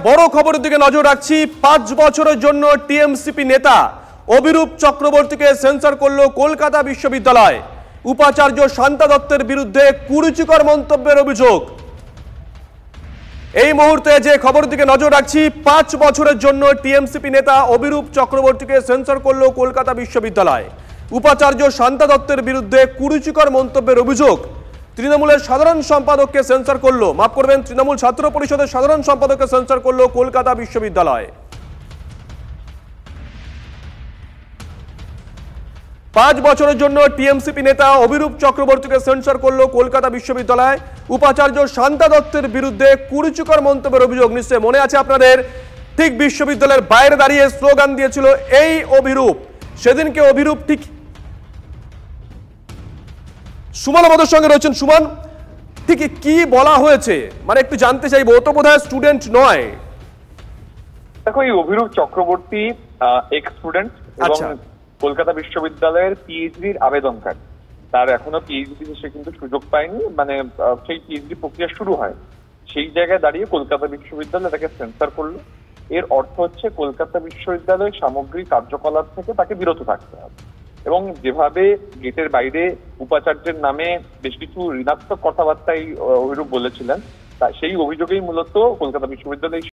বড় খবরের দিকে নজর রাখছি। 5 বছরের জন্য টিএমসিপি নেতা অভিরূপ চক্রবর্তীকে সেন্সর করলো কলকাতা বিশ্ববিদ্যালয়। উপাচার্য শান্তা দত্তের বিরুদ্ধে কুরুচিকর মন্তব্যের অভিযোগ। এই মুহূর্তে যে খবরের দিকে নজর রাখছি, 5 বছরের জন্য টিএমসিপি নেতা অভিরূপ চক্রবর্তীকে সেন্সর করলো কলকাতা বিশ্ববিদ্যালয়। উপাচার্য শান্তা দত্তের বিরুদ্ধে কুরুচিকর মন্তব্যের অভিযোগ। তৃণমূলের সাধারণ সম্পাদককে সেন্সর করলো, মাফ করবেন, তৃণমূল ছাত্র পরিষদের সাধারণ সম্পাদককে সেন্সর করলো কলকাতা বিশ্ববিদ্যালয়। 5 বছরের জন্য টিএমসিপি নেতা অভিরূপ চক্রবর্তীকে সেন্সর করলো কলকাতা বিশ্ববিদ্যালয়। উপাচার্য শান্তা দত্তের বিরুদ্ধে কুরুচিকর মন্তব্যের অভিযোগ। নিশ্চয় মনে আছে আপনাদের, ঠিক বিশ্ববিদ্যালয়ের বাইরে দাঁড়িয়ে স্লোগান দিয়েছিল এই অভিরূপ। সেদিনকে অভিরূপ ঠিক সুমন আমাদের সঙ্গে রয়েছেন। সুমন, ঠিক কি বলা হয়েছে মানে একটু জানতে চাইবো। ও তো বোধহয় স্টুডেন্ট নয়। দেখো, এই অভিরূপ চক্রবর্তী এক্স স্টুডেন্ট এবং কলকাতা বিশ্ববিদ্যালয়ের পিএইচডির আবেদনকারী। তার এখনো পিএইচডি সে কিন্তু সুযোগ পায়নি, মানে সেই পিএইচডি প্রক্রিয়া শুরু হয়। সেই জায়গায় দাঁড়িয়ে কলকাতা বিশ্ববিদ্যালয় তাকে সেন্সর করলো। এর অর্থ হচ্ছে কলকাতা বিশ্ববিদ্যালয়ের সামগ্রিক কার্যকলাপ থেকে তাকে বিরত থাকতে হবে। এবং যেভাবে গেটের বাইরে উপাচার্যের নামে বেশ কিছু ঋণাত্মক কথাবার্তাই অভিরূপ বলেছিলেন, সেই অভিযোগেই মূলত কলকাতা বিশ্ববিদ্যালয়